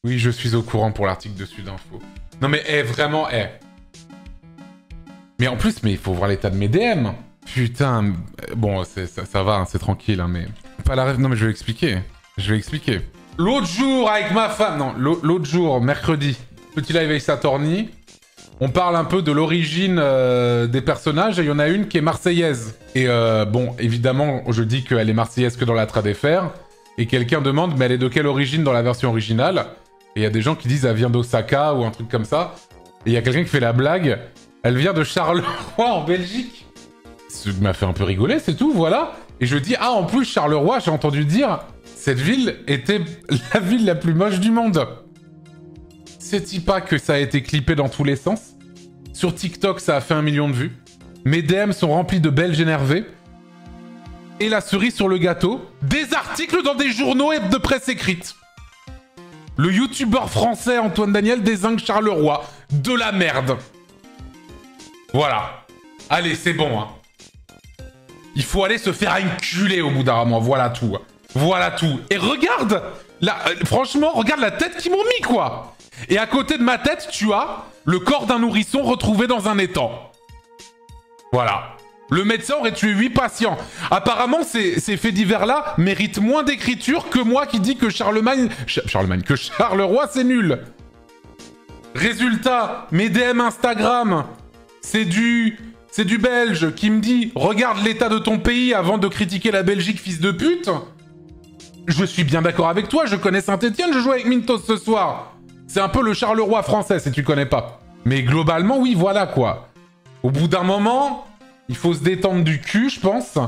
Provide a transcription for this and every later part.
Oui, je suis au courant pour l'article de Sudinfo. Non mais, vraiment, Mais en plus, mais il faut voir l'état de mes DM. Putain, bon, ça va, hein, c'est tranquille, hein, mais... Pas la rêve, non mais je vais expliquer. Je vais expliquer. L'autre jour, avec ma femme... Non, l'autre jour, mercredi, petit live avec Satorni, on parle un peu de l'origine des personnages, et il y en a une qui est marseillaise. Et bon, évidemment, je dis qu'elle est marseillaise que dans la trad FR, et quelqu'un demande, mais elle est de quelle origine dans la version originale? Et il y a des gens qui disent, elle vient d'Osaka, ou un truc comme ça. Et il y a quelqu'un qui fait la blague, elle vient de Charleroi, en Belgique. Ça m'a fait un peu rigoler, c'est tout, voilà. Et je dis, ah, en plus, Charleroi, j'ai entendu dire, cette ville était la ville la plus moche du monde. Sais-tu pas que ça a été clippé dans tous les sens? Sur TikTok, ça a fait 1 million de vues. Mes DM sont remplis de Belges énervés. Et la cerise sur le gâteau, des articles dans des journaux et de presse écrite. Le youtubeur français Antoine Daniel dézingue Charleroi. De la merde. Voilà. Allez, c'est bon, hein. Il faut aller se faire enculer au bout d'un moment. Voilà tout. Voilà tout. Et regarde là, franchement, regarde la tête qu'ils m'ont mis, quoi. Et à côté de ma tête, tu as le corps d'un nourrisson retrouvé dans un étang. Voilà. Le médecin aurait tué 8 patients. Apparemment, ces faits divers-là méritent moins d'écriture que moi qui dis que que Charleroi, c'est nul. Résultat, mes DM Instagram, c'est du belge qui me dit « Regarde l'état de ton pays avant de critiquer la Belgique, fils de pute ». Je suis bien d'accord avec toi, je connais Saint-Etienne, je joue avec Mintos ce soir. C'est un peu le Charleroi français, si tu connais pas. Mais globalement, oui, voilà, quoi. Au bout d'un moment, il faut se détendre du cul, je pense.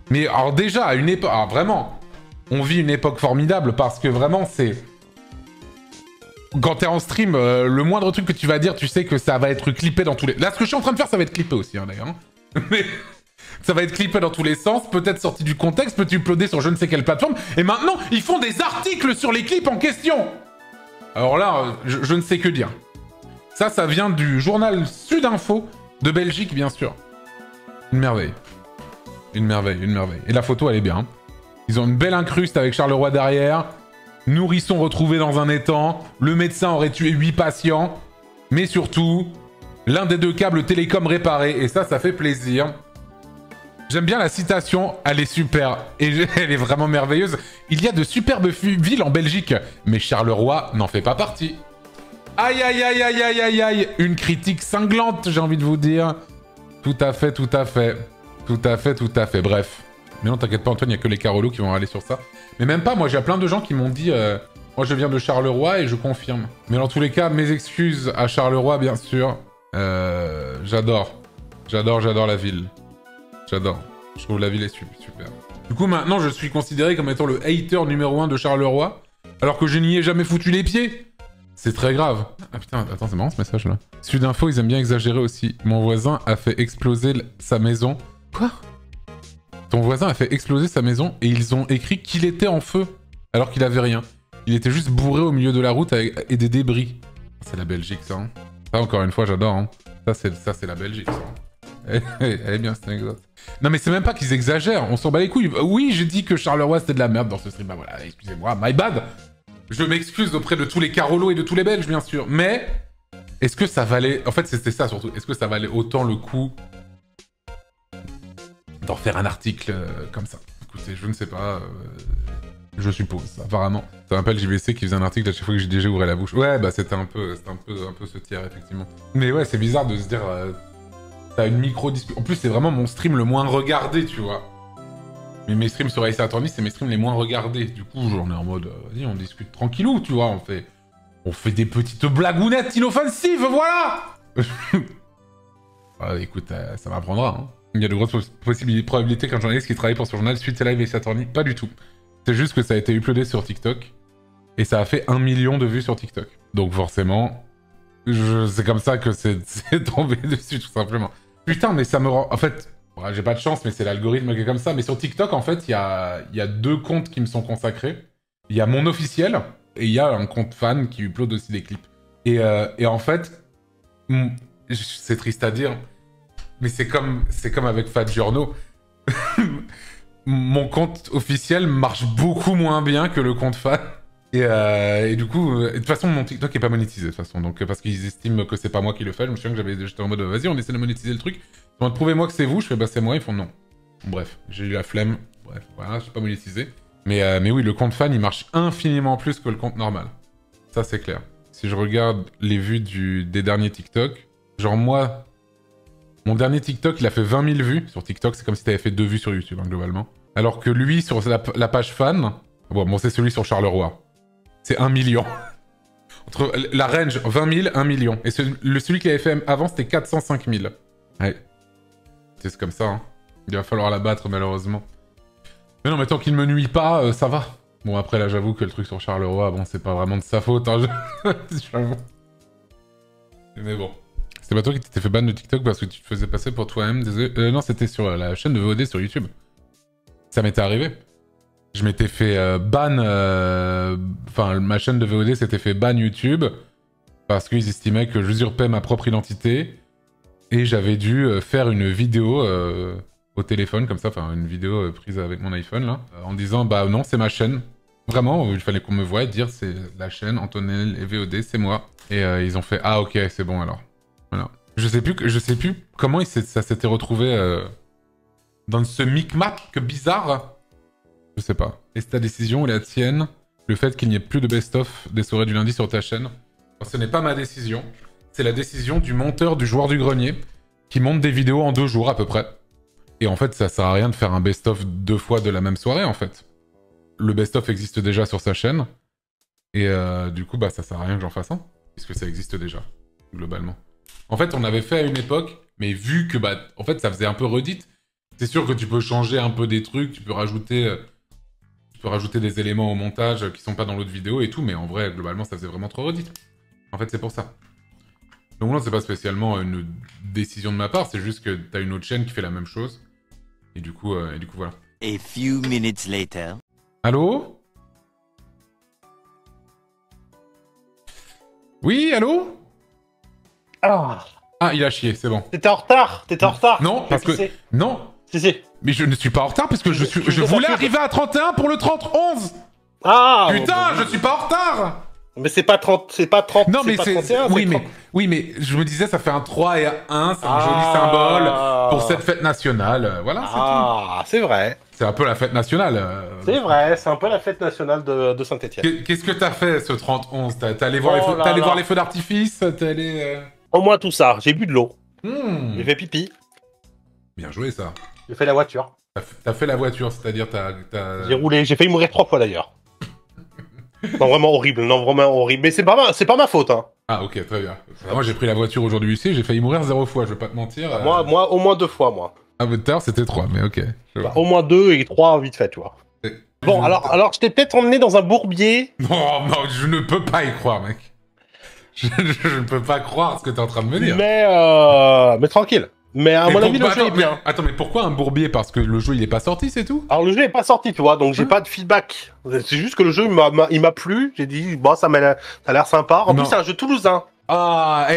Mais alors déjà, à une époque... Alors vraiment, on vit une époque formidable parce que vraiment, c'est... Quand t'es en stream, le moindre truc que tu vas dire, tu sais que ça va être clippé dans tous les... Là, ce que je suis en train de faire, ça va être clippé aussi, hein, d'ailleurs. Mais ça va être clippé dans tous les sens, peut-être sorti du contexte, peut-être uploadé sur je ne sais quelle plateforme. Et maintenant, ils font des articles sur les clips en question. Alors là, je ne sais que dire. Ça vient du journal Sudinfo de Belgique, bien sûr. Une merveille. Une merveille, une merveille. Et la photo, elle est bien. Ils ont une belle incruste avec Charleroi derrière. Nourrisson retrouvé dans un étang. Le médecin aurait tué 8 patients. Mais surtout, l'un des 2 câbles télécom réparé. Et ça fait plaisir. J'aime bien la citation. Elle est super. Et elle est vraiment merveilleuse. Il y a de superbes villes en Belgique. Mais Charleroi n'en fait pas partie. Aïe, aïe, aïe, aïe, aïe, aïe, aïe. Une critique cinglante, j'ai envie de vous dire. Tout à fait, tout à fait. Tout à fait, tout à fait. Bref. Mais non, t'inquiète pas, Antoine, il n'y a que les Carolos qui vont aller sur ça. Mais même pas, moi, j'ai plein de gens qui m'ont dit... moi, je viens de Charleroi et je confirme. Mais dans tous les cas, mes excuses à Charleroi, bien sûr. J'adore. J'adore la ville. J'adore. Je trouve la ville est super. Du coup, maintenant, je suis considéré comme étant le hater numéro 1 de Charleroi, alors que je n'y ai jamais foutu les pieds. C'est très grave. Ah putain, attends, c'est marrant ce message-là. Sudinfo, ils aiment bien exagérer aussi. Mon voisin a fait exploser sa maison. Quoi? Ton voisin a fait exploser sa maison et ils ont écrit qu'il était en feu, alors qu'il avait rien. Il était juste bourré au milieu de la route et des débris. C'est la Belgique, ça. Hein. Ça, encore une fois, j'adore. Hein. Ça, c'est la Belgique, ça. Elle est bien, cette anecdote. Non, mais c'est même pas qu'ils exagèrent. On s'en bat les couilles. Oui, j'ai dit que Charleroi, c'était de la merde dans ce stream. Bah voilà, excusez-moi, my bad. Je m'excuse auprès de tous les Carolos et de tous les Belges, bien sûr. Mais, est-ce que ça valait... En fait, c'était ça, surtout. Est-ce que ça valait autant le coup d'en faire un article comme ça? Écoutez, je ne sais pas... Je suppose, apparemment. Ça m'appelle JVC qui faisait un article à chaque fois que j'ai déjà ouvert la bouche. Ouais, bah c'était un peu ce tiers, effectivement. Mais ouais, c'est bizarre de se dire... t'as une micro-dispute. En plus, c'est vraiment mon stream le moins regardé, tu vois. Mais mes streams sur Ace Attorney, c'est mes streams les moins regardés. Du coup, j'en ai en mode... vas-y, on discute tranquillou, tu vois. On fait des petites blagounettes inoffensives, voilà. Écoute, ça m'apprendra, hein. Il y a de grosses probabilités qu'un journaliste qui travaille pour ce journal suite à live Ace Attorney. Pas du tout. C'est juste que ça a été uploadé sur TikTok. Et ça a fait 1 million de vues sur TikTok. Donc forcément, c'est comme ça que c'est tombé dessus, tout simplement. Putain, mais ça me rend... En fait, j'ai pas de chance, mais c'est l'algorithme qui est comme ça. Mais sur TikTok, en fait, il y a 2 comptes qui me sont consacrés. Il y a mon officiel, et il y a un compte fan qui upload aussi des clips. Et en fait, c'est triste à dire, mais c'est comme avec Fat Giorno. Mon compte officiel marche beaucoup moins bien que le compte fan. Et du coup, de toute façon, mon TikTok est pas monétisé, de toute façon. Donc, parce qu'ils estiment que c'est pas moi qui le fais. Je me souviens que j'étais en mode, vas-y, on essaie de monétiser le truc. Ils m'ont dit, prouvez-moi que c'est vous. Je fais, bah, c'est moi. Ils font, non. Bon, bref, j'ai eu la flemme. Bref, voilà, j'ai pas monétisé. Mais oui, le compte fan, il marche infiniment plus que le compte normal. Ça, c'est clair. Si je regarde les vues des derniers TikTok, genre moi, mon dernier TikTok, il a fait 20 000 vues sur TikTok. C'est comme si t'avais fait 2 vues sur YouTube, hein, globalement. Alors que lui, sur la page fan, bon, c'est celui sur Charleroi. C'est 1 million. Entre la range, 20 000, 1 million. Et celui qu'il avait fait avant, c'était 405 000. Ouais. C'est comme ça, hein. Il va falloir la battre, malheureusement. Mais non, mais tant qu'il me nuit pas, ça va. Bon, après, là, j'avoue que le truc sur Charleroi, bon, c'est pas vraiment de sa faute, hein. J'avoue. Mais bon. C'était pas toi qui t'étais fait ban de TikTok parce que tu te faisais passer pour toi-même, désolé. Non, c'était sur la chaîne de VOD sur YouTube. Ça m'était arrivé. Je m'étais fait ban... Enfin, ma chaîne de VOD s'était fait ban YouTube parce qu'ils estimaient que j'usurpais ma propre identité et j'avais dû faire une vidéo au téléphone, comme ça, enfin une vidéo prise avec mon iPhone, là, en disant, bah non, c'est ma chaîne. Vraiment, il fallait qu'on me voie et dire, c'est la chaîne, Antonel et VOD, c'est moi. Et ils ont fait, ah ok, c'est bon alors. Voilà. Je sais plus comment ça s'était retrouvé dans ce micmac bizarre. Je sais pas. Est-ce ta décision ou la tienne, le fait qu'il n'y ait plus de best-of des soirées du lundi sur ta chaîne? Alors, ce n'est pas ma décision. C'est la décision du monteur du joueur du grenier qui monte des vidéos en 2 jours à peu près. Et en fait, ça sert à rien de faire un best-of 2 fois de la même soirée en fait. Le best-of existe déjà sur sa chaîne. Et du coup, bah ça sert à rien que j'en fasse un. Puisque ça existe déjà, globalement. En fait, on avait fait à une époque, mais vu que bah en fait ça faisait un peu redite, c'est sûr que tu peux changer un peu des trucs, tu peux rajouter des éléments au montage qui sont pas dans l'autre vidéo et tout, mais en vrai, globalement, ça faisait vraiment trop redite. En fait, c'est pour ça. Donc non, c'est pas spécialement une décision de ma part, c'est juste que t'as une autre chaîne qui fait la même chose. Et du coup, voilà. A few minutes later. Allô? Oui, allô? Ah, il a chié, c'est bon. T'étais en retard. Non, parce que... Non. Si. Mais je ne suis pas en retard, parce que je voulais arriver à 31 pour le 30-11. Ah. Putain, je suis pas en retard. Mais c'est pas 30, Non, mais c'est... 31, Oui, mais je me disais, ça fait un 3 et un 1, c'est un joli symbole pour cette fête nationale. Voilà, c'est tout. Ah, c'est vrai. C'est un peu la fête nationale. C'est vrai, c'est un peu la fête nationale de Saint-Etienne. Qu'est-ce que t'as fait, ce 30-11? T'es allé voir les feux d'artifice? T'es allé... Au moins tout ça, j'ai bu de l'eau. J'ai fait pipi. Bien joué, ça. J'ai fait la voiture. T'as fait la voiture, c'est-à-dire t'as... J'ai roulé, j'ai failli mourir 3 fois d'ailleurs. Non, vraiment horrible, Mais c'est pas ma faute, hein. Ah, ok, très bien. Moi, j'ai pris la voiture aujourd'hui ici, j'ai failli mourir 0 fois, je vais pas te mentir. Moi, au moins 2 fois, moi. Ah, votre tard, c'était 3, mais ok. Bah, au moins 2 et 3 vite fait, tu vois. Bon, alors je t'ai peut-être emmené dans un bourbier. Non, je ne peux pas y croire, mec. Je ne peux pas croire ce que t'es en train de me dire. Mais tranquille. Mais à mon avis, le jeu est bien. Attends, mais pourquoi un bourbier? Parce que le jeu, il est pas sorti, c'est tout? Alors, le jeu est pas sorti, tu vois, donc j'ai pas de feedback. C'est juste que le jeu, il m'a plu. J'ai dit, bon, ça a l'air sympa. En plus, c'est un jeu toulousain. Ah,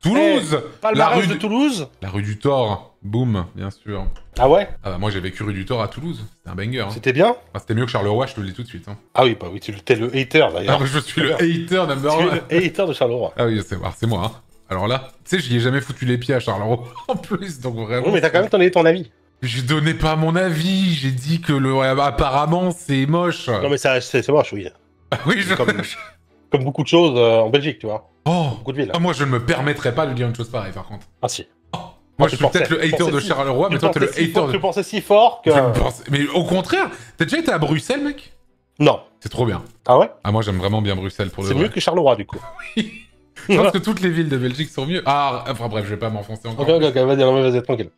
Toulouse! Palmarès de Toulouse. La rue du Thor. Boum, bien sûr. Ah ouais? Ah bah moi, j'ai vécu rue du Thor à Toulouse. C'était un banger. Hein. C'était bien? Ah, c'était mieux que Charleroi, je te le dis tout de suite. Hein. Ah oui, bah oui, tu étais le hater, d'ailleurs. Ah, je suis le hater number 1. Tu es le hater de Charleroi. Ah oui, c'est moi, hein. Alors là, tu sais, j'y ai jamais foutu les pieds à Charleroi, en plus, donc vraiment... Oui, mais t'as quand même donné ton avis. Je donnais pas mon avis, j'ai dit que apparemment, c'est moche. Non, mais c'est moche, oui. Ah oui, comme beaucoup de choses en Belgique, tu vois. Oh, beaucoup de villes. Moi, je ne me permettrais pas de dire une chose pareille, par contre. Ah si. Oh. Moi, je suis peut-être le hater de Charleroi, mais toi, t'es le hater de... Tu pensais si fort que... Mais au contraire, t'as déjà été à Bruxelles, mec? Non. C'est trop bien. Ah ouais? Ah, moi, j'aime vraiment bien Bruxelles, pour le vrai. C'est mieux que Charleroi, du coup. Oui. Je pense que toutes les villes de Belgique sont mieux. Ah, enfin bref, je vais pas m'enfoncer encore. Ok, vas-y, tranquille.